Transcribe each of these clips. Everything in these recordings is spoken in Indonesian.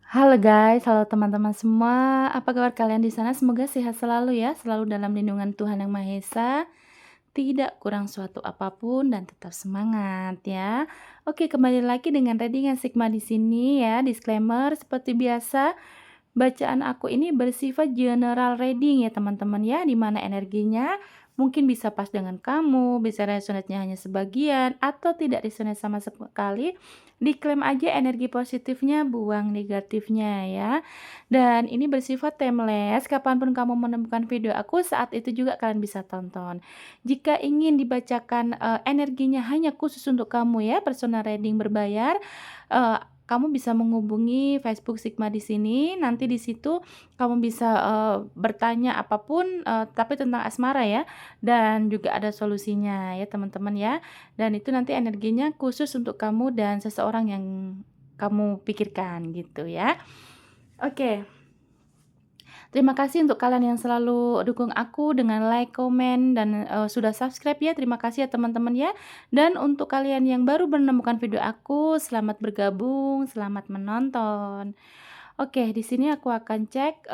Halo guys, halo teman-teman semua. Apa kabar kalian di sana? Semoga sehat selalu ya, selalu dalam lindungan Tuhan Yang Maha Esa, tidak kurang suatu apapun dan tetap semangat ya. Oke, kembali lagi dengan Readingan Sigma di sini ya. Disclaimer seperti biasa, bacaan aku ini bersifat general reading ya teman-teman ya, di mana energinya mungkin bisa pas dengan kamu, bisa resonate-nya hanya sebagian, atau tidak resonate sama sekali. Diklaim aja energi positifnya, buang negatifnya ya. Dan ini bersifat timeless, kapanpun kamu menemukan video aku, saat itu juga kalian bisa tonton. Jika ingin dibacakan energinya hanya khusus untuk kamu ya, personal reading berbayar, eh, kamu bisa menghubungi Facebook Sigma di sini. Nanti di situ kamu bisa bertanya apapun, tapi tentang asmara ya, dan juga ada solusinya ya teman-teman ya. Dan itu nanti energinya khusus untuk kamu dan seseorang yang kamu pikirkan gitu ya. Oke. Terima kasih untuk kalian yang selalu dukung aku dengan like, komen, dan sudah subscribe ya. Terima kasih ya teman-teman ya. Dan untuk kalian yang baru menemukan video aku, selamat bergabung, selamat menonton. Oke, di sini aku akan cek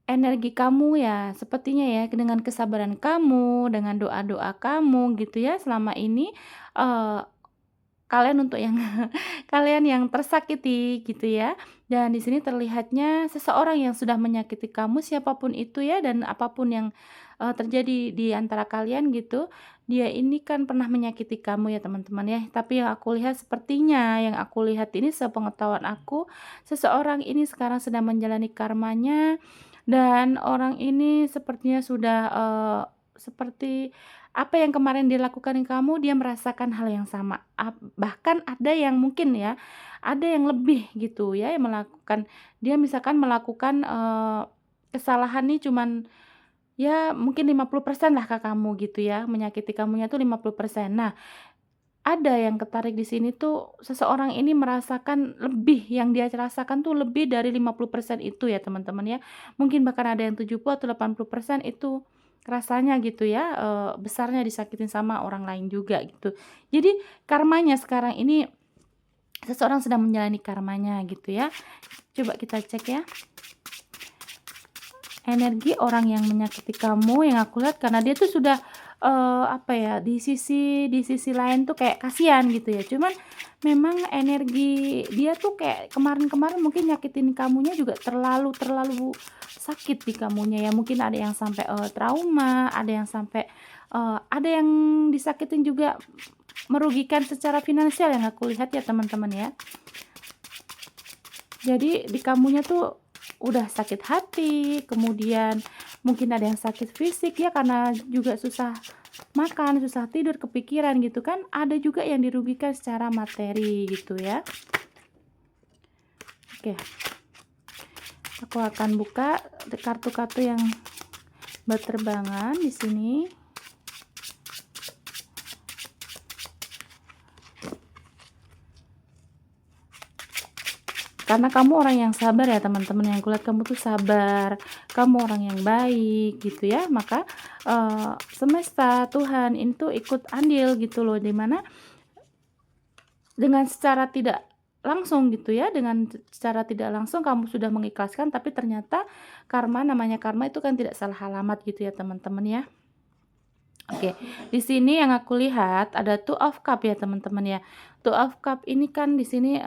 energi kamu ya. Sepertinya ya dengan kesabaran kamu, dengan doa-doa kamu gitu ya selama ini, eee kalian untuk yang kalian yang tersakiti gitu ya. Dan di sini terlihatnya seseorang yang sudah menyakiti kamu siapapun itu ya, dan apapun yang terjadi di antara kalian gitu. Dia ini kan pernah menyakiti kamu ya teman-teman ya. Tapi yang aku lihat sepertinya yang aku lihat ini sepengetahuan aku, seseorang ini sekarang sedang menjalani karmanya, dan orang ini sepertinya sudah seperti apa yang kemarin dilakukan kamu, dia merasakan hal yang sama. Bahkan ada yang mungkin ya, ada yang lebih gitu ya, yang melakukan, dia misalkan melakukan, kesalahan nih cuman, ya mungkin 50% lah ke kamu gitu ya, menyakiti kamunya tuh 50%. Nah, ada yang ketarik di sini tuh, seseorang ini merasakan lebih, yang dia rasakan tuh lebih dari 50% itu ya teman-teman ya. Mungkin bahkan ada yang 70 atau 80% itu rasanya gitu ya, besarnya disakitin sama orang lain juga gitu. Jadi karmanya sekarang ini, seseorang sedang menjalani karmanya gitu ya. Coba kita cek ya. Energi orang yang menyakiti kamu yang aku lihat, karena dia tuh sudah, apa ya, di sisi lain tuh kayak kasihan gitu ya. Cuman memang energi dia tuh kayak kemarin-kemarin mungkin nyakitin kamunya juga terlalu terlalu sakit di kamunya ya. Mungkin ada yang sampai, trauma, ada yang sampai, ada yang disakitin juga merugikan secara finansial yang aku lihat ya teman-teman ya. Jadi di kamunya tuh udah sakit hati, kemudian mungkin ada yang sakit fisik ya, karena juga susah makan, susah tidur, kepikiran gitu kan. Ada juga yang dirugikan secara materi gitu ya. Oke, aku akan buka kartu-kartu yang berterbangan di sini. Karena kamu orang yang sabar ya teman-teman, yang kulihat kamu tuh sabar, kamu orang yang baik gitu ya. Maka semesta, Tuhan itu ikut andil gitu loh, dimana dengan secara tidak langsung gitu ya, dengan secara tidak langsung kamu sudah mengikhlaskan, tapi ternyata karma, namanya karma itu kan tidak salah alamat gitu ya teman-teman ya. Oke, di sini yang aku lihat ada Two of Cup ya teman-teman ya. Two of Cup ini kan di sini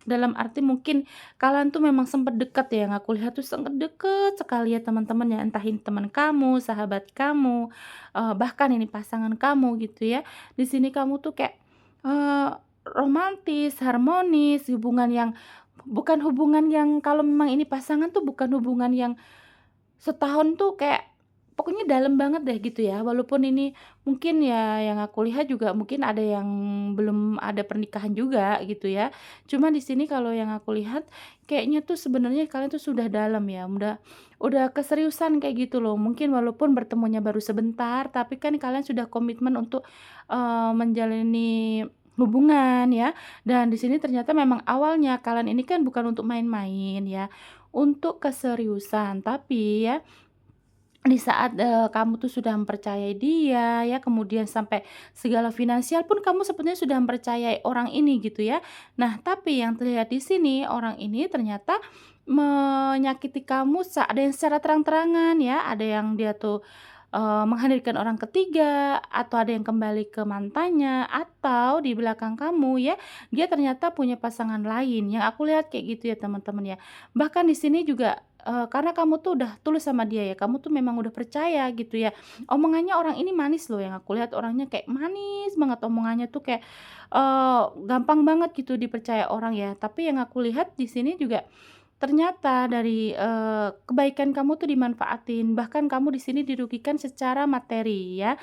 dalam arti mungkin kalian tuh memang sempat dekat ya, yang aku lihat tuh sangat deket sekali ya teman-teman ya, entah ini teman kamu, sahabat kamu, bahkan ini pasangan kamu gitu ya. Di sini kamu tuh kayak romantis, harmonis, hubungan yang bukan hubungan yang, kalau memang ini pasangan tuh bukan hubungan yang setahun tuh kayak pokoknya dalam banget deh gitu ya. Walaupun ini mungkin ya yang aku lihat juga mungkin ada yang belum ada pernikahan juga gitu ya. Cuma di sini kalau yang aku lihat kayaknya tuh sebenarnya kalian tuh sudah dalam ya, udah keseriusan kayak gitu loh. Mungkin walaupun bertemunya baru sebentar, tapi kan kalian sudah komitmen untuk menjalani hubungan ya. Dan di sini ternyata memang awalnya kalian ini kan bukan untuk main-main ya, untuk keseriusan. Tapi ya di saat, kamu tuh sudah mempercayai dia ya, kemudian sampai segala finansial pun kamu sebenarnya sudah mempercayai orang ini gitu ya. Nah, tapi yang terlihat di sini orang ini ternyata menyakiti kamu ada yang secara terang-terangan ya, ada yang dia tuh, menghadirkan orang ketiga, atau ada yang kembali ke mantannya, atau di belakang kamu ya, dia ternyata punya pasangan lain, yang aku lihat kayak gitu ya teman-teman ya. Bahkan di sini juga karena kamu tuh udah tulus sama dia ya, kamu tuh memang udah percaya gitu ya. Omongannya orang ini manis loh, yang aku lihat orangnya kayak manis banget omongannya tuh kayak, gampang banget gitu dipercaya orang ya. Tapi yang aku lihat di sini juga ternyata dari, kebaikan kamu tuh dimanfaatin, bahkan kamu di sini dirugikan secara materi ya.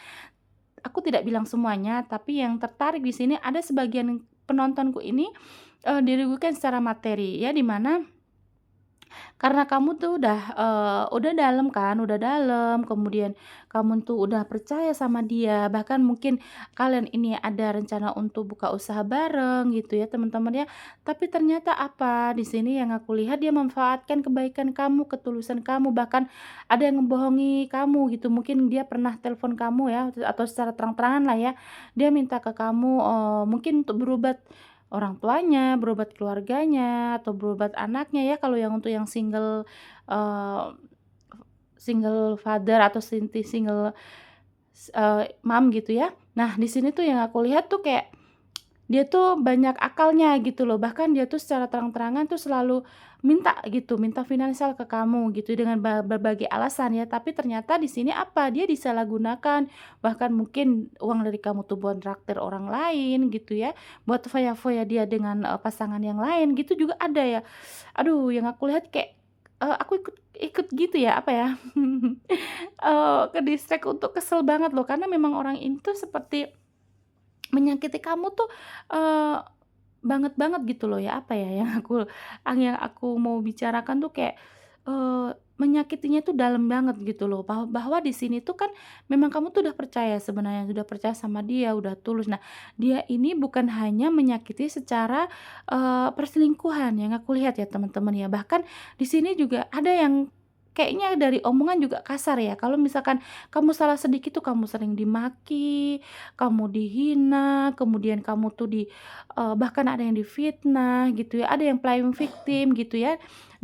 Aku tidak bilang semuanya, tapi yang tertarik di sini ada sebagian penontonku ini, dirugikan secara materi ya, di mana karena kamu tuh udah dalam kan, udah dalam, kemudian kamu tuh udah percaya sama dia, bahkan mungkin kalian ini ada rencana untuk buka usaha bareng gitu ya teman-teman ya. Tapi ternyata apa, di sini yang aku lihat dia memanfaatkan kebaikan kamu, ketulusan kamu, bahkan ada yang ngebohongi kamu gitu. Mungkin dia pernah telepon kamu ya, atau secara terang-terangan lah ya, dia minta ke kamu, mungkin untuk berobat orang tuanya, berobat keluarganya, atau berobat anaknya ya, kalau yang untuk yang eee, single father atau single mom gitu ya. Nah, di sini tuh yang aku lihat tuh kayak dia tuh banyak akalnya gitu loh, bahkan dia tuh secara terang-terangan tuh selalu minta gitu, minta finansial ke kamu gitu dengan berbagai alasan ya, tapi ternyata di sini apa, dia disalahgunakan, bahkan mungkin uang dari kamu tuh buat traktir orang lain gitu ya, buat foya-foya dia dengan, pasangan yang lain gitu juga ada ya. Aduh, yang aku lihat kayak, aku ikut ikut gitu ya, apa ya, ke-distract untuk kesel banget loh, karena memang orang ini tuh seperti menyakiti kamu tuh, eee, banget banget gitu loh ya, apa ya, yang aku mau bicarakan tuh kayak, menyakitinya tuh dalam banget gitu loh, bahwa di sini tuh kan memang kamu tuh udah percaya sebenarnya, sudah percaya sama dia, udah tulus. Nah, dia ini bukan hanya menyakiti secara, perselingkuhan yang aku lihat ya teman-teman ya, bahkan di sini juga ada yang kayaknya dari omongan juga kasar ya, kalau misalkan kamu salah sedikit tuh kamu sering dimaki, kamu dihina, kemudian kamu tuh bahkan ada yang difitnah gitu ya, ada yang playing victim gitu ya.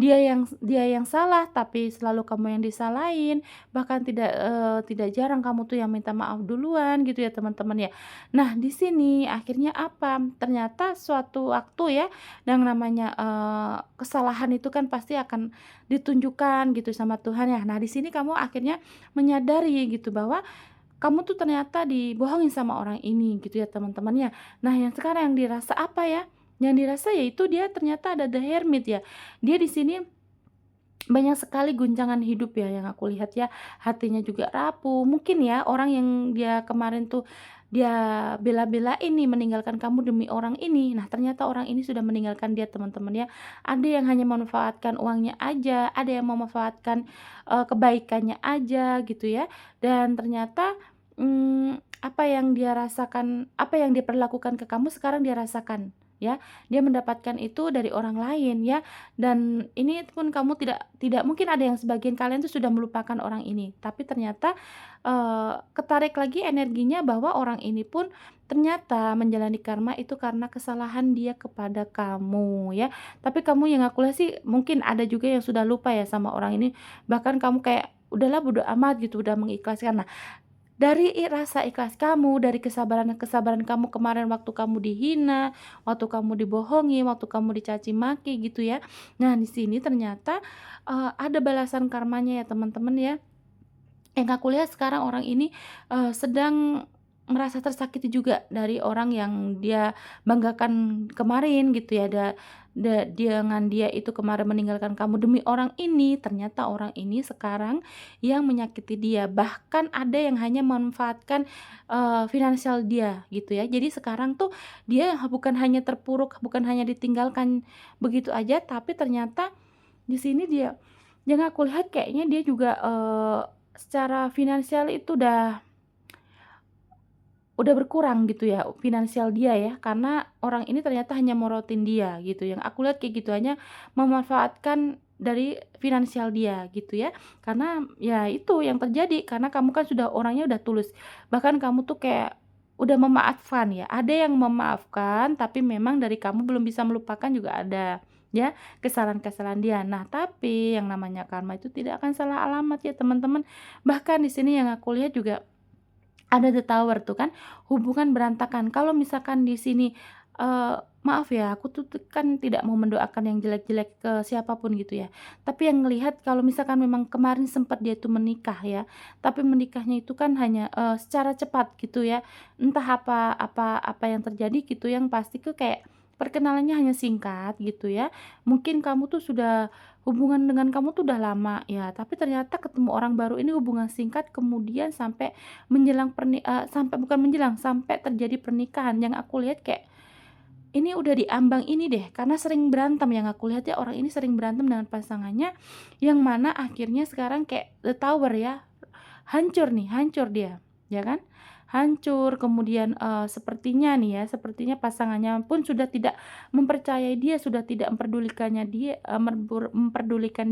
Dia yang salah, tapi selalu kamu yang disalahin, bahkan tidak jarang kamu tuh yang minta maaf duluan gitu ya teman-teman ya. Nah, di sini akhirnya apa, ternyata suatu waktu ya, yang namanya, kesalahan itu kan pasti akan ditunjukkan gitu sama Tuhan ya. Nah, di sini kamu akhirnya menyadari gitu bahwa kamu tuh ternyata dibohongin sama orang ini gitu ya teman-teman ya. Nah, yang sekarang yang dirasa apa ya, yang dirasa yaitu dia ternyata ada the hermit ya. Dia di sini banyak sekali guncangan hidup ya yang aku lihat ya, hatinya juga rapuh. Mungkin ya orang yang dia kemarin tuh dia bela-belain nih meninggalkan kamu demi orang ini. Nah, ternyata orang ini sudah meninggalkan dia teman-teman ya. Ada yang hanya memanfaatkan uangnya aja, ada yang memanfaatkan, kebaikannya aja gitu ya. Dan ternyata, apa yang dia rasakan, apa yang dia perlakukan ke kamu sekarang dia rasakan ya. Dia mendapatkan itu dari orang lain ya. Dan ini pun kamu tidak tidak mungkin ada yang sebagian kalian tuh sudah melupakan orang ini, tapi ternyata, ketarik lagi energinya bahwa orang ini pun ternyata menjalani karma itu karena kesalahan dia kepada kamu ya. Tapi kamu yang aku lihat sih mungkin ada juga yang sudah lupa ya sama orang ini, bahkan kamu kayak, "Udahlah bodo amat," gitu, udah mengikhlaskan. Nah, dari rasa ikhlas kamu, dari kesabaran kamu kemarin waktu kamu dihina, waktu kamu dibohongi, waktu kamu dicaci maki gitu ya. Nah, di sini ternyata, ada balasan karmanya ya teman-teman ya. Yang aku lihat sekarang orang ini, sedang merasa tersakiti juga dari orang yang dia banggakan kemarin gitu ya, dengan dia itu kemarin meninggalkan kamu demi orang ini, ternyata orang ini sekarang yang menyakiti dia, bahkan ada yang hanya memanfaatkan, finansial dia gitu ya. Jadi sekarang tuh dia bukan hanya terpuruk, bukan hanya ditinggalkan begitu aja, tapi ternyata di sini yang aku lihat kayaknya dia juga, secara finansial itu udah berkurang gitu ya, finansial dia ya, karena orang ini ternyata hanya morotin dia gitu, yang aku lihat kayak gitu, hanya memanfaatkan dari finansial dia gitu ya. Karena ya itu yang terjadi, karena kamu kan sudah orangnya udah tulus. Bahkan kamu tuh kayak udah memaafkan ya. Ada yang memaafkan tapi memang dari kamu belum bisa melupakan juga ada ya, kesalahan-kesalahan dia. Nah, tapi yang namanya karma itu tidak akan salah alamat ya teman-teman. Bahkan di sini yang aku lihat juga ada The Tower tuh kan, hubungan berantakan. Kalau misalkan di sini, maaf ya, aku tuh kan tidak mau mendoakan yang jelek-jelek ke siapapun gitu ya. Tapi yang ngelihat kalau misalkan memang kemarin sempat dia itu menikah ya, tapi menikahnya itu kan hanya, secara cepat gitu ya. Entah apa yang terjadi gitu, yang pasti tuh kayak perkenalannya hanya singkat gitu ya. Mungkin kamu tuh sudah hubungan dengan kamu tuh udah lama ya, tapi ternyata ketemu orang baru ini hubungan singkat kemudian sampai sampai bukan menjelang, sampai terjadi pernikahan yang aku lihat kayak, ini udah di ambang ini deh, karena sering berantem yang aku lihat ya, orang ini sering berantem dengan pasangannya, yang mana akhirnya sekarang kayak The Tower ya, hancur dia, ya kan? Hancur, kemudian, sepertinya nih ya, sepertinya pasangannya pun sudah tidak mempercayai dia, sudah tidak memperdulikan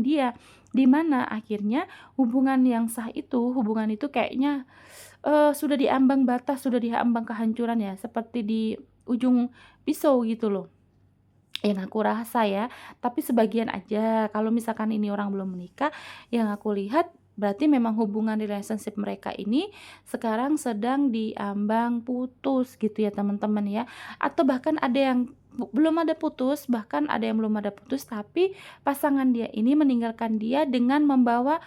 dia, di mana akhirnya hubungan itu kayaknya sudah di ambang batas, sudah di ambang kehancuran ya, seperti di ujung pisau gitu loh, yang aku rasa ya. Tapi sebagian aja, kalau misalkan ini orang belum menikah, yang aku lihat berarti memang hubungan relationship mereka ini sekarang sedang diambang putus gitu ya teman-teman ya. Atau bahkan ada yang belum ada putus, bahkan ada yang belum ada putus, tapi pasangan dia ini meninggalkan dia dengan membawa,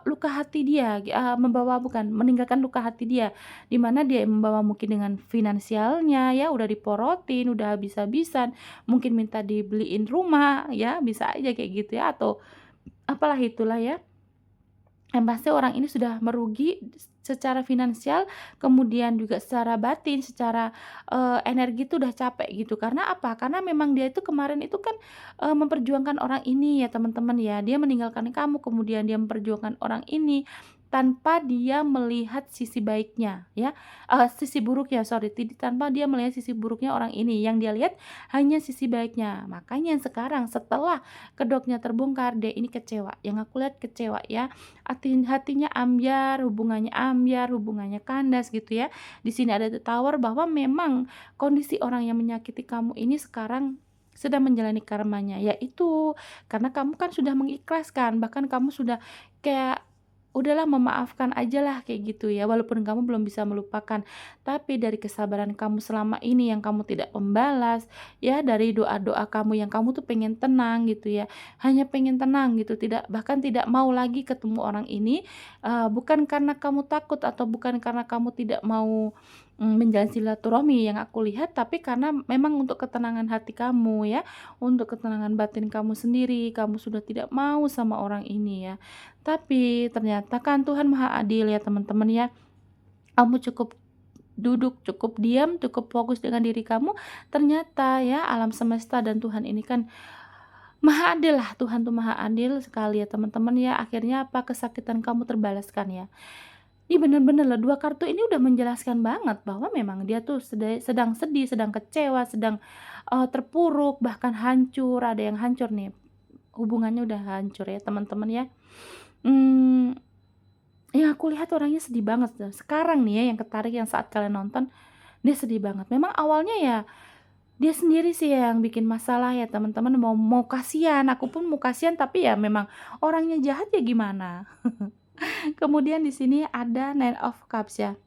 luka hati dia, meninggalkan luka hati dia. Di mana dia membawa mungkin dengan finansialnya ya, udah diporotin, udah habis-habisan, mungkin minta dibeliin rumah ya, bisa aja kayak gitu ya, atau apalah itulah ya. Yang pasti orang ini sudah merugi secara finansial, kemudian juga secara batin, secara, energi itu udah capek gitu. Karena apa? Karena memang dia itu kemarin itu kan, memperjuangkan orang ini ya teman-teman ya. Dia meninggalkan kamu, kemudian dia memperjuangkan orang ini, tanpa dia melihat sisi baiknya ya, sisi buruknya, sorry, tanpa dia melihat sisi buruknya orang ini. Yang dia lihat hanya sisi baiknya. Makanya sekarang setelah kedoknya terbongkar, dia ini kecewa. Yang aku lihat kecewa ya. Hatinya ambyar, hubungannya kandas gitu ya. Di sini ada The Tower bahwa memang kondisi orang yang menyakiti kamu ini sekarang sedang menjalani karmanya, yaitu karena kamu kan sudah mengikhlaskan, bahkan kamu sudah kayak udahlah memaafkan ajalah kayak gitu ya, walaupun kamu belum bisa melupakan. Tapi dari kesabaran kamu selama ini yang kamu tidak membalas, ya dari doa-doa kamu yang kamu tuh pengen tenang gitu ya, hanya pengen tenang gitu, bahkan tidak mau lagi ketemu orang ini, bukan karena kamu takut atau bukan karena kamu tidak mau, menjalin silaturahmi yang aku lihat, tapi karena memang untuk ketenangan hati kamu ya, untuk ketenangan batin kamu sendiri, kamu sudah tidak mau sama orang ini ya. Tapi ternyata kan Tuhan Maha Adil ya teman-teman ya. Kamu cukup duduk, cukup diam, cukup fokus dengan diri kamu, ternyata ya alam semesta dan Tuhan ini kan Maha adil lah, Tuhan tuh maha adil sekali ya teman-teman ya. Akhirnya apa, kesakitan kamu terbalaskan ya. Ini bener-bener lah, 2 kartu ini udah menjelaskan banget bahwa memang dia tuh sedang sedih, sedang kecewa, sedang, terpuruk, bahkan hancur, ada yang hancur nih, hubungannya udah hancur ya teman-teman ya. Mmm, yang aku lihat orangnya sedih banget sekarang nih ya, yang ketarik yang saat kalian nonton, dia sedih banget. Memang awalnya ya dia sendiri sih yang bikin masalah ya teman-teman, mau mau kasihan, aku pun mau kasihan, tapi ya memang orangnya jahat ya gimana. Kemudian di sini ada Nine of Cups ya.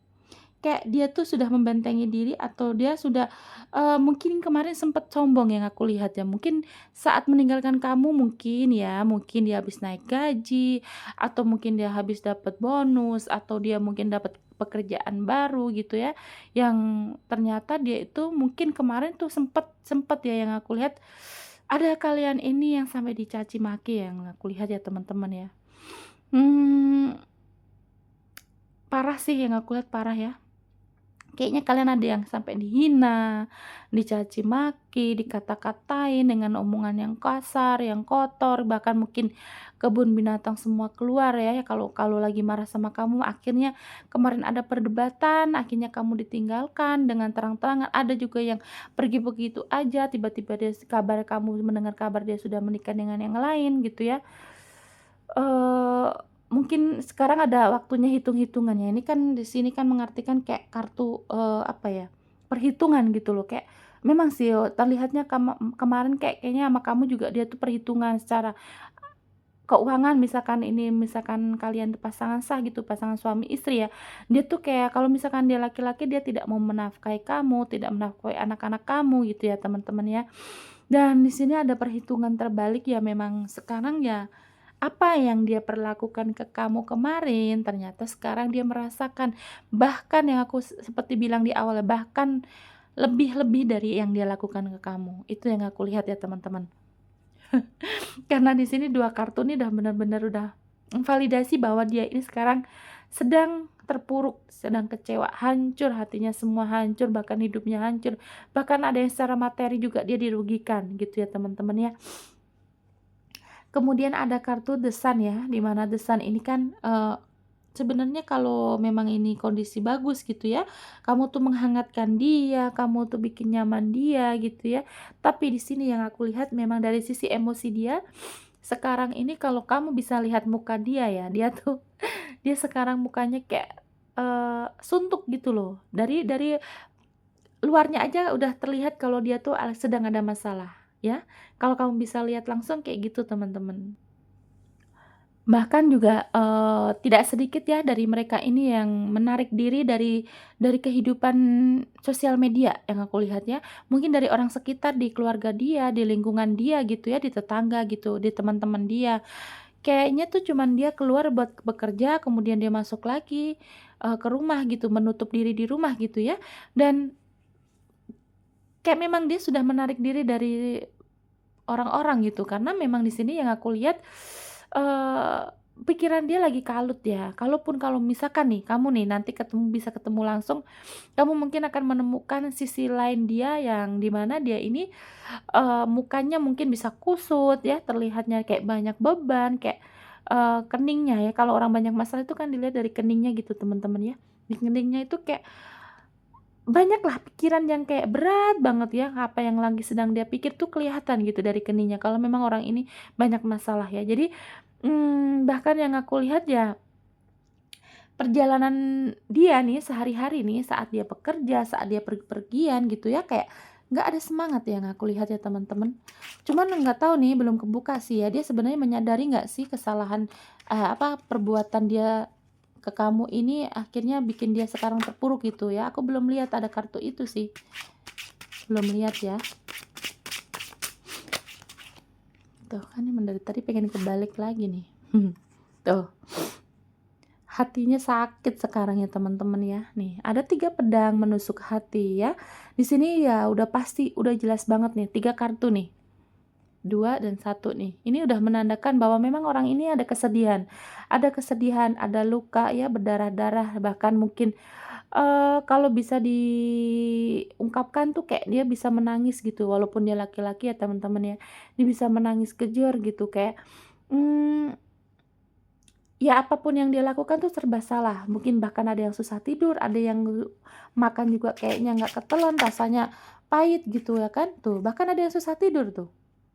Kayak dia tuh sudah membentengi diri atau dia sudah, mungkin kemarin sempet sombong yang aku lihat ya, mungkin saat meninggalkan kamu mungkin ya, mungkin dia habis naik gaji, atau mungkin dia habis dapat bonus, atau dia mungkin dapat pekerjaan baru gitu ya, yang ternyata dia itu mungkin kemarin tuh sempet sempet ya yang aku lihat, ada kalian ini yang sampai dicaci maki yang aku lihat ya teman-teman ya. Mmm, parah sih yang aku lihat, parah ya. Kayaknya kalian ada yang sampai dihina, dicaci maki, dikata-katain dengan omongan yang kasar, yang kotor, bahkan mungkin kebun binatang semua keluar ya, ya kalau kalau lagi marah sama kamu. Akhirnya kemarin ada perdebatan, akhirnya kamu ditinggalkan dengan terang-terangan. Ada juga yang pergi begitu aja, tiba-tiba dia kabar kamu mendengar kabar dia sudah menikah dengan yang lain gitu ya. Eee, Mungkin sekarang ada waktunya hitung-hitungannya. Ini kan di sini kan mengartikan kayak kartu, apa ya, perhitungan gitu loh. Kayak memang sih, terlihatnya kemarin kayaknya sama kamu juga dia tuh perhitungan secara keuangan, misalkan ini misalkan kalian pasangan sah gitu, pasangan suami istri ya, dia tuh kayak kalau misalkan dia laki-laki dia tidak mau menafkahi kamu, tidak menafkahi anak-anak kamu gitu ya teman-teman ya. Dan di sini ada perhitungan terbalik ya, memang sekarang ya apa yang dia perlakukan ke kamu kemarin, ternyata sekarang dia merasakan. Bahkan yang aku seperti bilang di awal ya, bahkan lebih-lebih dari yang dia lakukan ke kamu. Itu yang aku lihat ya teman-teman. Karena di sini 2 kartu ini udah benar-benar udah validasi bahwa dia ini sekarang sedang terpuruk, sedang kecewa, hancur hatinya, semua hancur, bahkan hidupnya hancur. Bahkan ada yang secara materi juga dia dirugikan gitu ya teman-teman ya. Kemudian ada kartu The Sun ya, di mana The Sun ini kan, sebenarnya kalau memang ini kondisi bagus gitu ya, kamu tuh menghangatkan dia, kamu tuh bikin nyaman dia gitu ya. Tapi di sini yang aku lihat memang dari sisi emosi dia, sekarang ini kalau kamu bisa lihat muka dia ya, dia tuh dia sekarang mukanya kayak, suntuk gitu loh. Dari luarnya aja udah terlihat kalau dia tuh sedang ada masalah ya. Kalau kamu bisa lihat langsung kayak gitu teman-teman. Bahkan juga, tidak sedikit ya dari mereka ini yang menarik diri dari kehidupan sosial media yang aku lihat ya. Mungkin dari orang sekitar, di keluarga dia, di lingkungan dia gitu ya, di tetangga gitu, di teman-teman dia. Kayaknya tuh cuman dia keluar buat bekerja, kemudian dia masuk lagi, ke rumah gitu, menutup diri di rumah gitu ya. Dan kayak memang dia sudah menarik diri dari orang-orang gitu, karena memang di sini yang aku lihat, eee, pikiran dia lagi kalut ya. Kalaupun kalau misalkan nih, kamu nih nanti bisa ketemu langsung, kamu mungkin akan menemukan sisi lain dia yang di mana dia ini, mukanya mungkin bisa kusut ya, terlihatnya kayak banyak beban, kayak, keningnya ya, kalau orang banyak masalah itu kan dilihat dari keningnya gitu teman-teman ya. Di keningnya itu kayak banyaklah pikiran yang kayak berat banget ya, apa yang lagi sedang dia pikir tuh kelihatan gitu dari keningnya, kalau memang orang ini banyak masalah ya. Jadi, bahkan yang aku lihat ya, perjalanan dia nih sehari-hari nih, saat dia bekerja, saat dia pergi-pergian gitu ya, kayak nggak ada semangat yang aku lihat ya teman-teman. Cuman nggak tahu nih, belum kebuka sih ya, dia sebenarnya menyadari nggak sih kesalahan, perbuatan dia ke kamu ini akhirnya bikin dia sekarang terpuruk gitu ya. Aku belum lihat ada kartu itu sih, belum lihat ya. Tuh kan emang dari tadi pengen kebalik lagi nih. Tuh, hatinya sakit sekarang ya teman-teman ya. Nih, ada 3 pedang menusuk hati ya. Di sini ya udah pasti, udah jelas banget nih 3 kartu nih. 2 dan 1 nih. Ini udah menandakan bahwa memang orang ini ada kesedihan. Ada kesedihan, ada luka ya, berdarah-darah, bahkan mungkin, kalau bisa diungkapkan tuh kayak dia bisa menangis gitu, walaupun dia laki-laki ya teman-teman ya. Dia bisa menangis kejur gitu kayak, mmm, ya apapun yang dia lakukan tuh serba salah. Mungkin bahkan ada yang susah tidur, ada yang makan juga kayaknya nggak ketelan, rasanya pahit gitu ya kan, tuh. Bahkan ada yang susah tidur tuh.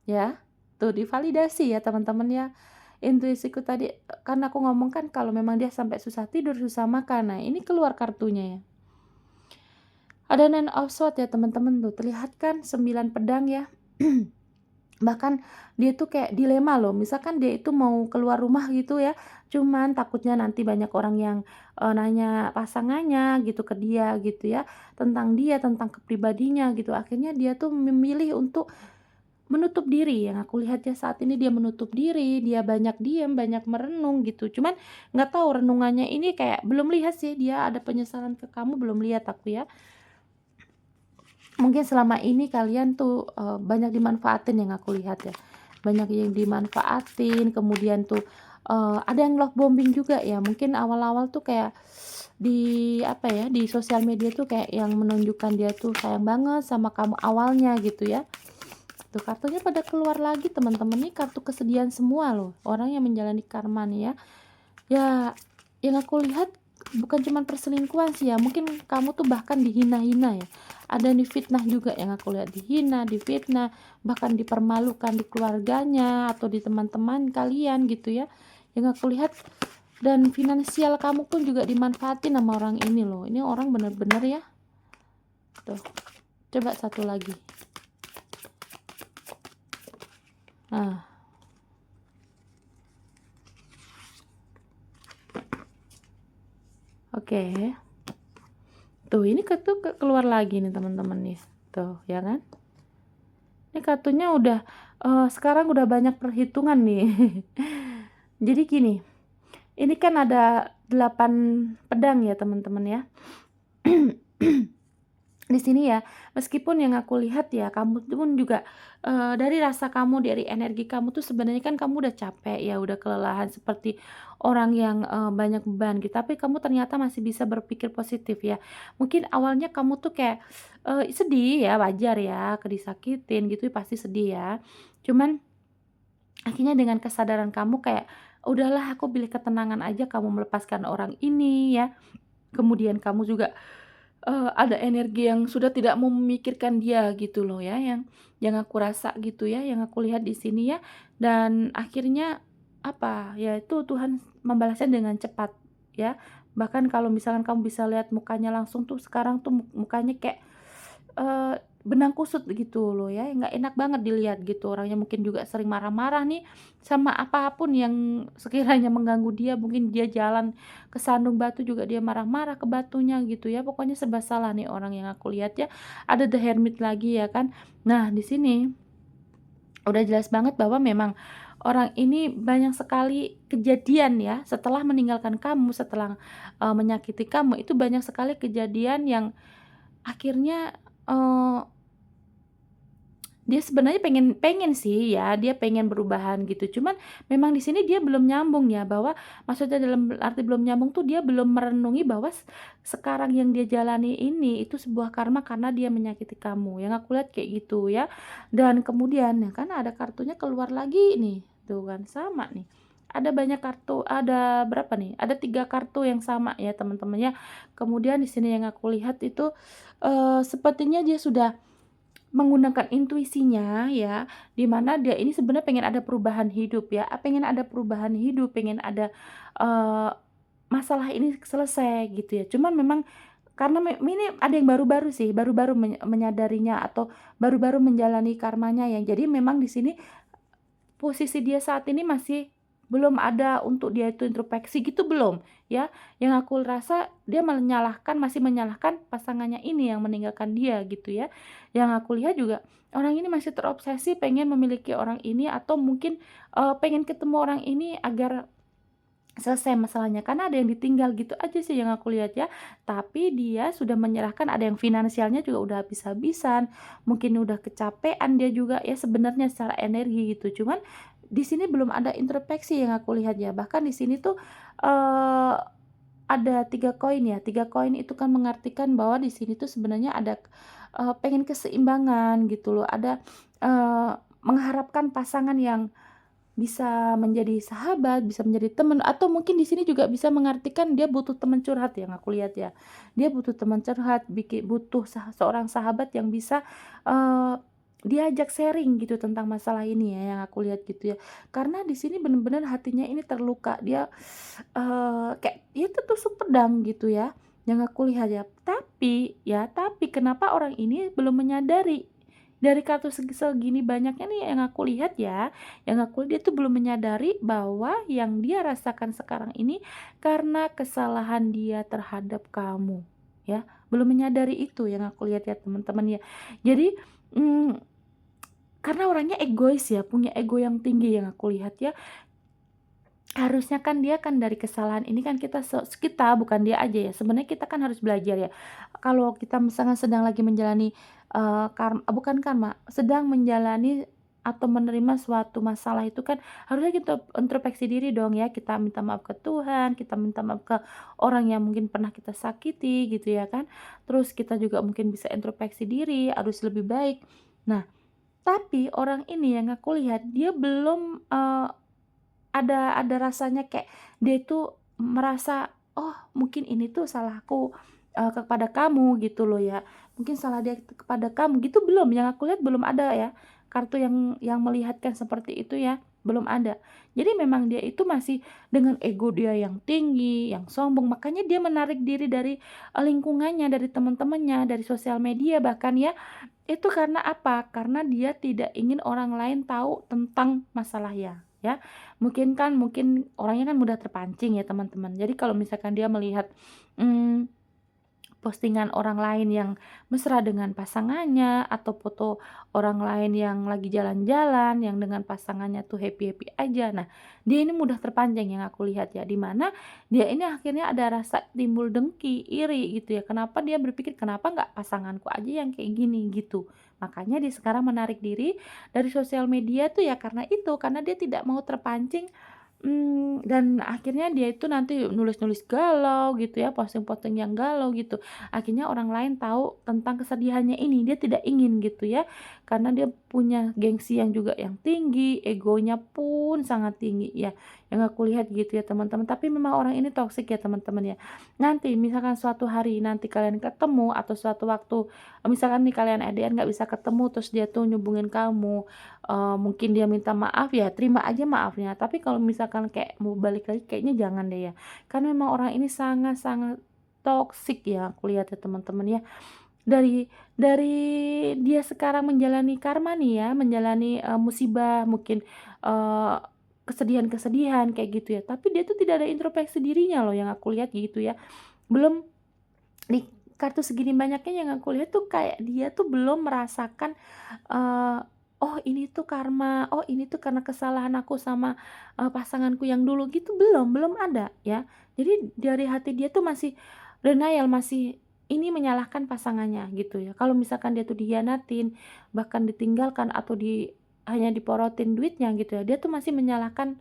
Ya, tuh divalidasi ya teman-teman ya. Intuisiku tadi, kan aku ngomong kan kalau memang dia sampai susah tidur, susah makan. Nah, ini keluar kartunya ya. Ada Nine of Swords ya teman-teman tuh. Terlihat kan 9 pedang ya. Bahkan dia tuh kayak dilema loh. Misalkan dia itu mau keluar rumah gitu ya. Cuman takutnya nanti banyak orang yang nanya pasangannya gitu ke dia gitu ya. Tentang dia, tentang kepribadinya gitu. Akhirnya dia tuh memilih untuk menutup diri, yang aku lihat ya saat ini dia menutup diri, dia banyak diam, banyak merenung gitu. Cuman nggak tahu renungannya ini kayak belum lihat sih dia ada penyesalan ke kamu, belum lihat aku ya. Mungkin selama ini kalian tuh, banyak dimanfaatin yang aku lihat ya. Banyak yang dimanfaatin, kemudian tuh, ada yang love bombing juga ya. Mungkin awal-awal tuh kayak, apa ya, di sosial media tuh kayak yang menunjukkan dia tuh sayang banget sama kamu awalnya gitu ya. Tuh kartunya pada keluar lagi teman-teman, nih kartu kesedihan semua loh, orang yang menjalani karma nih ya. Ya, yang aku lihat bukan cuman perselingkuhan sih ya, mungkin kamu tuh bahkan dihina-hina ya. Ada nih fitnah juga yang aku lihat, dihina, difitnah, bahkan dipermalukan di keluarganya atau di teman-teman kalian gitu ya. Yang aku lihat dan finansial kamu pun juga dimanfaatin sama orang ini loh. Ini orang bener-bener ya. Tuh, coba satu lagi. Nah, oke. Tuh, ini kartu keluar lagi nih teman-teman nih. Tuh, ya kan? Ini kartunya udah sekarang udah banyak perhitungan nih. Jadi gini, ini kan ada 8 pedang ya teman-teman ya. Di sini ya, meskipun yang aku lihat ya, kamu pun juga, dari rasa kamu, dari energi kamu tuh sebenarnya kan kamu udah capek ya, udah kelelahan seperti orang yang, banyak beban gitu, tapi kamu ternyata masih bisa berpikir positif ya. Mungkin awalnya kamu tuh kayak, sedih ya, wajar ya, disakitin gitu pasti sedih ya. Cuman akhirnya dengan kesadaran kamu kayak, "Udahlah aku pilih ketenangan aja kamu melepaskan orang ini," ya. Kemudian kamu juga ada energi yang sudah tidak mau memikirkan dia gitu loh ya, yang aku rasa gitu ya, yang aku lihat di sini ya, dan akhirnya apa, ya itu Tuhan membalasnya dengan cepat ya. Bahkan kalau misalkan kamu bisa lihat mukanya langsung tuh sekarang tuh mukanya kayak, benang kusut gitu loh ya, nggak enak banget dilihat gitu. Orangnya mungkin juga sering marah-marah nih sama apapun yang sekiranya mengganggu dia, mungkin dia jalan ke sandung batu juga dia marah-marah ke batunya gitu ya. Pokoknya serba salah nih orang yang aku lihat ya. Ada The Hermit lagi ya kan. Nah, di sini udah jelas banget bahwa memang orang ini banyak sekali kejadian ya setelah meninggalkan kamu, setelah, menyakiti kamu, itu banyak sekali kejadian yang akhirnya, dia sebenarnya pengen pengen sih ya, dia pengen perubahan gitu, cuman memang di sini dia belum nyambung ya, bahwa maksudnya dalam arti belum nyambung tuh dia belum merenungi bahwa sekarang yang dia jalani ini itu sebuah karma karena dia menyakiti kamu, yang aku lihat kayak gitu ya. Dan kemudian ya kan ada kartunya keluar lagi nih, tuh kan sama nih. Ada banyak kartu, ada berapa nih? Ada 3 kartu yang sama ya teman-teman ya. Kemudian di sini yang aku lihat itu, sepertinya dia sudah menggunakan intuisinya ya, di mana dia ini sebenarnya pengen ada perubahan hidup ya, pengen ada perubahan hidup, pengen ada, eee, masalah ini selesai gitu ya. Cuman memang karena ini ada yang baru-baru sih, baru-baru menyadarinya atau baru-baru menjalani karmanya ya. Jadi memang di sini posisi dia saat ini masih belum ada untuk dia itu introspeksi gitu belum, ya. Yang aku rasa dia masih menyalahkan pasangannya ini yang meninggalkan dia gitu ya. Yang aku lihat juga orang ini masih terobsesi pengen memiliki orang ini atau mungkin, pengen ketemu orang ini agar selesai masalahnya, karena ada yang ditinggal gitu aja sih yang aku lihat ya. Tapi dia sudah menyerahkan, ada yang finansialnya juga udah habis-habisan, mungkin udah kecapean dia juga ya sebenarnya secara energi gitu. Cuman di sini belum ada introspeksi yang aku lihat ya. Bahkan di sini tuh, eee, ada 3 koin ya, 3 koin itu kan mengartikan bahwa di sini tuh sebenarnya ada, pengen keseimbangan gitu loh, ada, mengharapkan pasangan yang bisa menjadi sahabat, bisa menjadi teman, atau mungkin di sini juga bisa mengartikan dia butuh teman curhat yang aku lihat ya. Dia butuh teman curhat, butuh seorang sahabat yang bisa, eee, diajak sharing gitu tentang masalah ini ya, yang aku lihat gitu ya. Karena di sini benar-benar hatinya ini terluka, dia, kayak ya tertusuk pedang gitu ya, yang aku lihat ya. Tapi kenapa orang ini belum menyadari dari kartu segini banyaknya nih yang aku lihat ya, yang aku dia tuh belum menyadari bahwa yang dia rasakan sekarang ini karena kesalahan dia terhadap kamu, ya. Belum menyadari itu yang aku lihat ya teman-teman ya. Jadi, mmm, karena orangnya egois ya, punya ego yang tinggi yang aku lihat ya. Harusnya kan dia kan dari kesalahan ini kan kita bukan dia aja ya, sebenarnya kita kan harus belajar ya. Kalau kita misalnya sedang lagi menjalani, bukan karma, sedang menjalani atau menerima suatu masalah itu kan harusnya kita introspeksi diri dong ya, kita minta maaf ke Tuhan, kita minta maaf ke orang yang mungkin pernah kita sakiti gitu ya kan. Terus kita juga mungkin bisa introspeksi diri, harus lebih baik. Nah, tapi orang ini yang aku lihat dia belum, ada rasanya kayak dia itu merasa, "Oh mungkin ini tuh salahku, kepada kamu," gitu loh ya. Mungkin salah dia itu kepada kamu gitu belum, yang aku lihat belum ada ya, kartu yang melihatkan seperti itu ya, belum ada. Jadi memang dia itu masih dengan ego dia yang tinggi, yang sombong, makanya dia menarik diri dari, lingkungannya, dari teman-temannya, dari sosial media bahkan ya. Itu karena apa? Karena dia tidak ingin orang lain tahu tentang masalahnya, ya. Mungkin orangnya kan mudah terpancing ya, teman-teman. Jadi kalau misalkan dia melihat, mmm postingan orang lain yang mesra dengan pasangannya, atau foto orang lain yang lagi jalan-jalan, yang dengan pasangannya tuh happy-happy aja. Nah, dia ini mudah terpancing yang aku lihat ya, di mana dia ini akhirnya ada rasa timbul dengki, iri gitu ya. Kenapa dia berpikir, "Kenapa nggak pasanganku aja yang kayak gini?" Gitu. Makanya dia sekarang menarik diri dari sosial media tuh ya karena itu, karena dia tidak mau terpancing. Dan akhirnya dia itu nanti nulis-nulis galau gitu ya, posting-posting yang galau gitu. Akhirnya orang lain tahu tentang kesedihannya ini, dia tidak ingin gitu ya, karena dia punya gengsi yang juga yang tinggi, egonya pun sangat tinggi ya, yang aku lihat gitu ya teman-teman. Tapi memang orang ini toksik ya teman-teman ya. Nanti misalkan suatu hari nanti kalian ketemu atau suatu waktu, misalkan nih kalian LDR nggak bisa ketemu, terus dia tuh nyubungin kamu, mungkin dia minta maaf, ya terima aja maafnya. Tapi kalau misalkan kayak mau balik lagi kayaknya jangan deh ya. Karena memang orang ini sangat-sangat toksik ya aku lihat ya teman-teman ya. Dari dia sekarang menjalani karma nih ya, menjalani, musibah mungkin, eee, kesedihan-kesedihan kayak gitu ya, tapi dia tuh tidak ada introspeksi dirinya loh yang aku lihat gitu ya. Belum di kartu segini banyaknya yang aku lihat tuh kayak dia tuh belum merasakan, eee, "Oh ini tuh karma, oh ini tuh karena kesalahan aku sama, pasanganku yang dulu," gitu belum ada ya. Jadi dari hati dia tuh masih denial, masih ini menyalahkan pasangannya gitu ya. Kalau misalkan dia tuh dikhianatin, bahkan ditinggalkan atau hanya diporotin duitnya gitu ya, dia tuh masih menyalahkan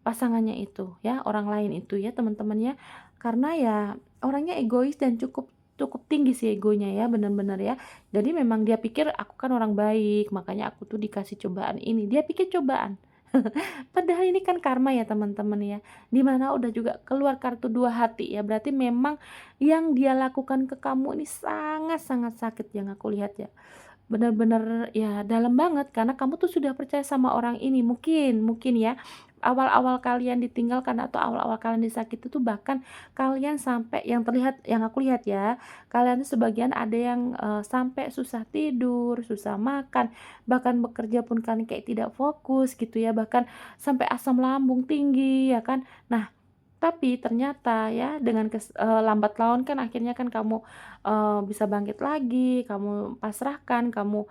pasangannya itu ya, orang lain itu ya teman-teman ya. Karena ya orangnya egois dan cukup cukup tinggi sih egonya ya, bener-bener ya. Jadi memang dia pikir aku kan orang baik, makanya aku tuh dikasih cobaan ini, dia pikir cobaan. Padahal ini kan karma ya teman-teman ya, di mana udah juga keluar kartu dua hati ya, berarti memang yang dia lakukan ke kamu ini sangat-sangat sakit yang aku lihat ya. Bener-bener ya dalam banget karena kamu tuh sudah percaya sama orang ini, mungkin mungkin ya, awal-awal kalian ditinggalkan atau awal-awal kalian disakiti tuh bahkan kalian sampai yang terlihat yang aku lihat ya, kalian tuh sebagian ada yang, sampai susah tidur, susah makan, bahkan bekerja pun kan kayak tidak fokus gitu ya, bahkan sampai asam lambung tinggi ya kan. Nah, tapi ternyata ya dengan lambat laun kan akhirnya kan kamu, bisa bangkit lagi, kamu pasrahkan, kamu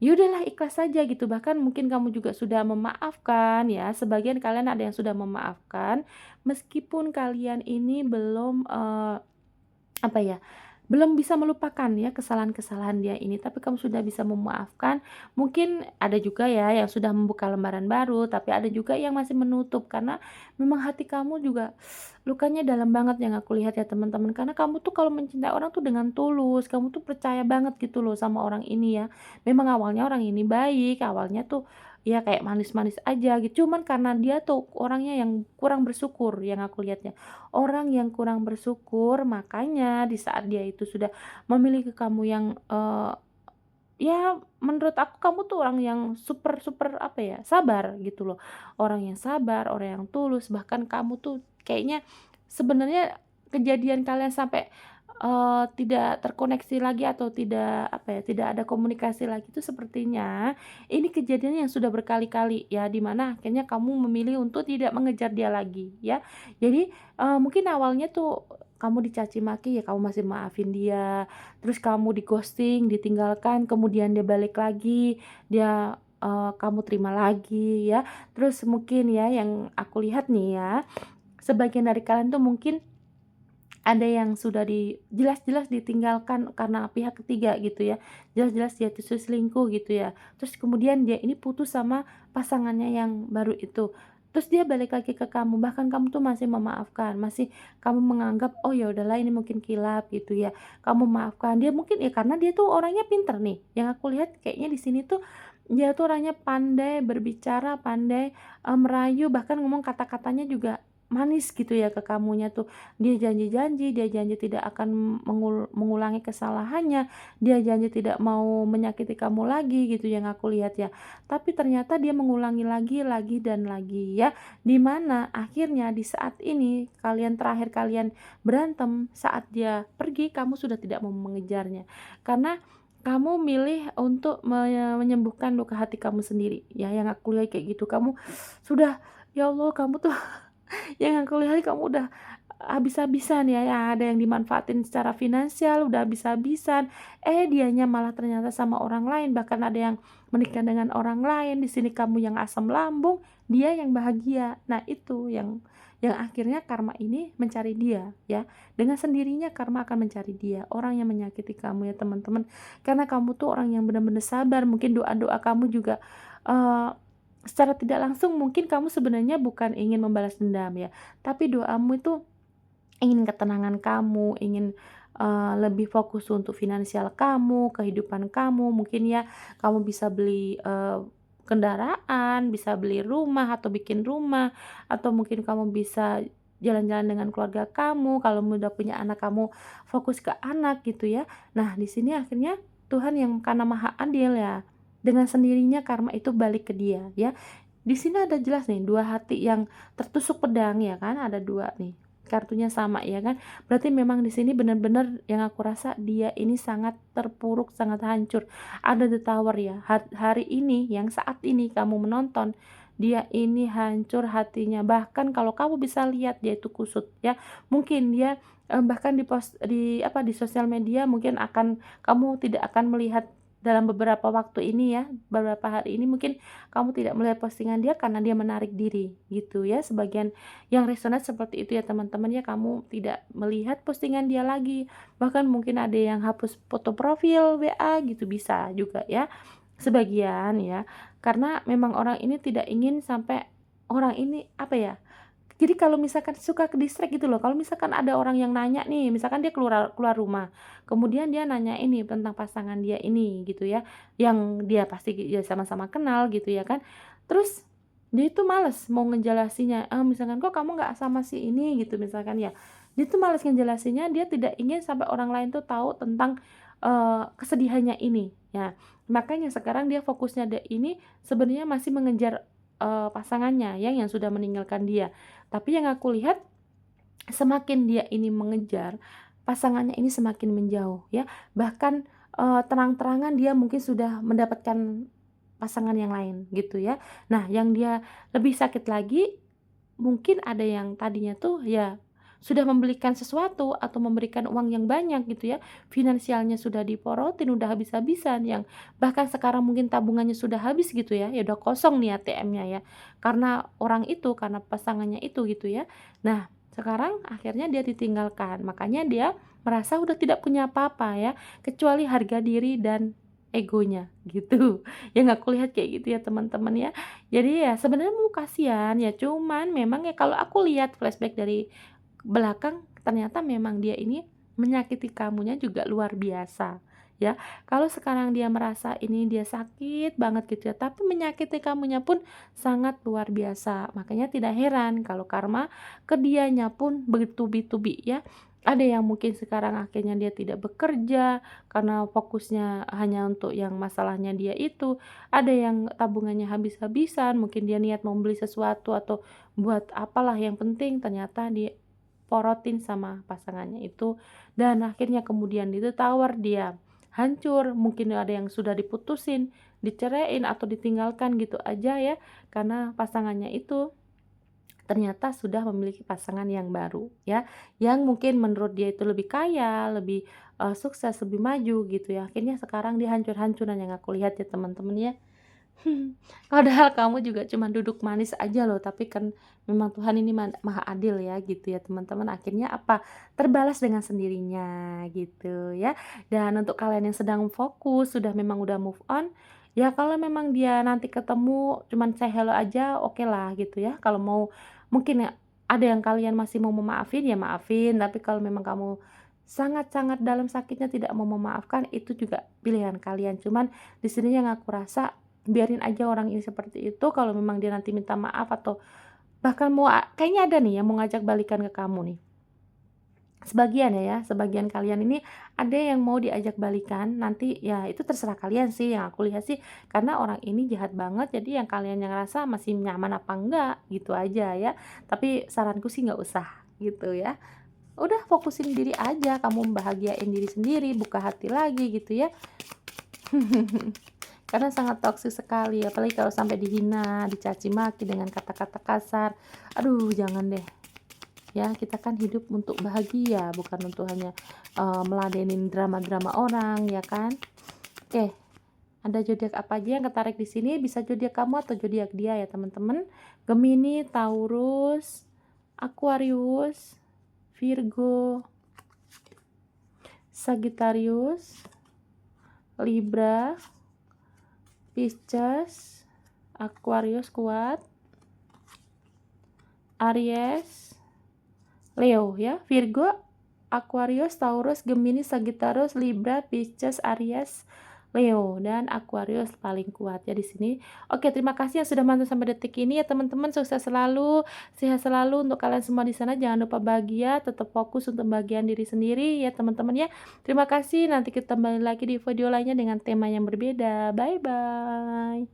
ya udahlah ikhlas saja gitu, bahkan mungkin kamu juga sudah memaafkan ya, sebagian kalian ada yang sudah memaafkan, meskipun kalian ini belum, apa ya, belum bisa melupakan ya kesalahan-kesalahan dia ini, tapi kamu sudah bisa memaafkan. Mungkin ada juga ya yang sudah membuka lembaran baru, tapi ada juga yang masih menutup karena memang hati kamu juga lukanya dalam banget yang aku lihat ya teman-teman. Karena kamu tuh kalau mencintai orang tuh dengan tulus, kamu tuh percaya banget gitu loh sama orang ini ya. Memang awalnya orang ini baik, awalnya tuh ya kayak manis-manis aja gitu. Cuman karena dia tuh orangnya yang kurang bersyukur yang aku lihatnya. Orang yang kurang bersyukur, makanya di saat dia itu sudah memiliki kamu yang, ya menurut aku kamu tuh orang yang super super apa ya, sabar gitu loh. Orang yang sabar, orang yang tulus, bahkan kamu tuh kayaknya sebenarnya kejadian kalian sampai, tidak terkoneksi lagi atau tidak apa ya, tidak ada komunikasi lagi itu sepertinya ini kejadian yang sudah berkali-kali ya, di mana akhirnya kamu memilih untuk tidak mengejar dia lagi ya. Jadi, mungkin awalnya tuh kamu dicaci maki ya kamu masih maafin dia, terus kamu di-ghosting, ditinggalkan, kemudian dia balik lagi, kamu terima lagi ya. Terus mungkin ya yang aku lihat nih ya, sebagian dari kalian tuh mungkin ada yang sudah jelas-jelas ditinggalkan karena pihak ketiga gitu ya, jelas-jelas dia itu selingkuh gitu ya, terus kemudian dia ini putus sama pasangannya yang baru itu, terus dia balik lagi ke kamu, bahkan kamu tuh masih memaafkan, masih kamu menganggap, "Oh ya udahlah ini mungkin kilap," gitu ya, kamu maafkan. Dia mungkin ya karena dia tuh orangnya pinter nih, yang aku lihat kayaknya di sini tuh dia tuh orangnya pandai berbicara, pandai, merayu, bahkan ngomong kata-katanya juga manis gitu ya ke kamunya tuh. Dia janji-janji, dia janji tidak akan mengulangi kesalahannya, dia janji tidak mau menyakiti kamu lagi gitu yang aku lihat ya. Tapi ternyata dia mengulangi lagi dan lagi ya. Di mana akhirnya di saat ini terakhir kalian berantem, saat dia pergi kamu sudah tidak mau mengejarnya. Karena kamu milih untuk menyembuhkan luka hati kamu sendiri ya, yang aku lihat kayak gitu. Kamu sudah, ya Allah, kamu tuh yang aku lihat kamu udah habis-habisan ya, ada yang dimanfaatin secara finansial, udah habis-habisan, dianya malah ternyata sama orang lain, bahkan ada yang menikah dengan orang lain, di sini kamu yang asam lambung, dia yang bahagia. Nah, itu yang akhirnya karma ini mencari dia ya. Dengan sendirinya karma akan mencari dia, orang yang menyakiti kamu ya, teman-teman. Karena kamu tuh orang yang benar-benar sabar, mungkin doa-doa kamu juga, eee secara tidak langsung mungkin kamu sebenarnya bukan ingin membalas dendam ya, tapi doamu itu ingin ketenangan kamu, ingin, lebih fokus untuk finansial kamu, kehidupan kamu, mungkin ya kamu bisa beli, kendaraan, bisa beli rumah atau bikin rumah, atau mungkin kamu bisa jalan-jalan dengan keluarga kamu, kalau udah punya anak kamu fokus ke anak gitu ya. Nah, di sini akhirnya Tuhan yang karena Maha Adil ya, dengan sendirinya karma itu balik ke dia ya. Di sini ada jelas nih 2 hati yang tertusuk pedang ya kan, ada 2 nih, kartunya sama ya kan. Berarti memang di sini benar-benar yang aku rasa dia ini sangat terpuruk, sangat hancur. Ada the tower ya, hari ini yang saat ini kamu menonton, dia ini hancur hatinya. Bahkan kalau kamu bisa lihat dia itu kusut ya. Mungkin dia, bahkan di sosial media mungkin kamu tidak akan melihat dalam beberapa waktu ini ya, beberapa hari ini mungkin kamu tidak melihat postingan dia karena dia menarik diri gitu ya. Sebagian yang resonate seperti itu ya teman-teman ya, kamu tidak melihat postingan dia lagi, bahkan mungkin ada yang hapus foto profil WA gitu, bisa juga ya sebagian ya, karena memang orang ini tidak ingin sampai orang ini apa ya, jadi kalau misalkan suka ke-distract gitu loh, kalau misalkan ada orang yang nanya nih, misalkan dia keluar keluar rumah, kemudian dia nanya ini tentang pasangan dia ini gitu ya, yang dia pasti ya sama-sama kenal gitu ya kan. Terus dia itu males mau ngejelasinnya, misalkan, "Kok kamu nggak sama si ini?" gitu misalkan ya. Dia tuh males ngejelasinnya, dia tidak ingin sampai orang lain tuh tahu tentang, kesedihannya ini. Ya, makanya sekarang dia fokusnya ini sebenarnya masih mengejar, pasangannya yang sudah meninggalkan dia. Tapi yang aku lihat semakin dia ini mengejar, pasangannya ini semakin menjauh ya. Bahkan, terang-terangan dia mungkin sudah mendapatkan pasangan yang lain gitu ya. Nah, yang dia lebih sakit lagi, mungkin ada yang tadinya tuh ya sudah membelikan sesuatu atau memberikan uang yang banyak gitu ya, finansialnya sudah diporotin, udah habis-habisan, yang bahkan sekarang mungkin tabungannya sudah habis gitu ya udah kosong nih ATM-nya ya, karena orang itu, karena pasangannya itu gitu ya. Nah, sekarang akhirnya dia ditinggalkan, makanya dia merasa udah tidak punya apa-apa ya, kecuali harga diri dan egonya gitu. Yang aku lihat kayak gitu ya teman-teman ya. Jadi ya sebenarnya mau kasihan ya, cuman memang ya kalau aku lihat flashback dari belakang, ternyata memang dia ini menyakiti kamunya juga luar biasa ya. Kalau sekarang dia merasa ini dia sakit banget gitu ya, tapi menyakiti kamunya pun sangat luar biasa. Makanya tidak heran kalau karma ke dianya pun bertubi-tubi ya. Ada yang mungkin sekarang akhirnya dia tidak bekerja karena fokusnya hanya untuk yang masalahnya dia itu. Ada yang tabungannya habis-habisan, mungkin dia niat mau beli sesuatu atau buat apalah yang penting ternyata diporotin sama pasangannya itu, dan akhirnya kemudian itu tawar dia hancur, mungkin ada yang sudah diputusin, diceraiin atau ditinggalkan gitu aja ya, karena pasangannya itu ternyata sudah memiliki pasangan yang baru ya, yang mungkin menurut dia itu lebih kaya, lebih, sukses, lebih maju gitu ya. Akhirnya sekarang dia hancur-hancuran yang aku lihat ya teman-teman ya. Padahal kamu juga cuma duduk manis aja loh, tapi kan memang Tuhan ini Maha Adil ya gitu ya teman-teman. Akhirnya apa, terbalas dengan sendirinya gitu ya. Dan untuk kalian yang sedang fokus, memang udah move on, ya kalau memang dia nanti ketemu cuman say hello aja, oke lah gitu ya. Kalau mau mungkin ya ada yang kalian masih mau memaafin, ya maafin, tapi kalau memang kamu sangat-sangat dalam sakitnya tidak mau memaafkan, itu juga pilihan kalian. Cuman di sini yang aku rasa biarin aja orang ini seperti itu, kalau memang dia nanti minta maaf atau bahkan mau kayaknya ada nih yang mau ngajak balikan ke kamu nih. Sebagian ya, sebagian kalian ini ada yang mau diajak balikan, nanti ya itu terserah kalian sih, yang aku lihat sih karena orang ini jahat banget, jadi yang kalian yang ngerasa masih nyaman apa enggak, gitu aja ya. Tapi saranku sih nggak usah, gitu ya. Udah fokusin diri aja, kamu bahagiain diri sendiri, buka hati lagi gitu ya. Karena sangat toksik sekali, apalagi kalau sampai dihina, dicaci maki dengan kata-kata kasar. Aduh, jangan deh. Ya, kita kan hidup untuk bahagia, bukan untuk hanya meladenin drama-drama orang, ya kan? Oke, ada zodiak apa aja yang ketarik di sini? Bisa zodiak kamu atau zodiak dia ya, teman-teman. Gemini, Taurus, Aquarius, Virgo, Sagittarius, Libra, Pisces, Aquarius kuat, Aries, Leo ya, Virgo, Aquarius, Taurus, Gemini, Sagittarius, Libra, Pisces, Aries, Leo dan Aquarius paling kuat ya di sini. Oke, terima kasih yang sudah menonton sampai detik ini ya teman-teman. Sukses selalu, sehat selalu untuk kalian semua di sana. Jangan lupa bahagia, tetap fokus untuk bagian diri sendiri ya teman-teman ya. Terima kasih. Nanti kita kembali lagi di video lainnya dengan tema yang berbeda. Bye bye.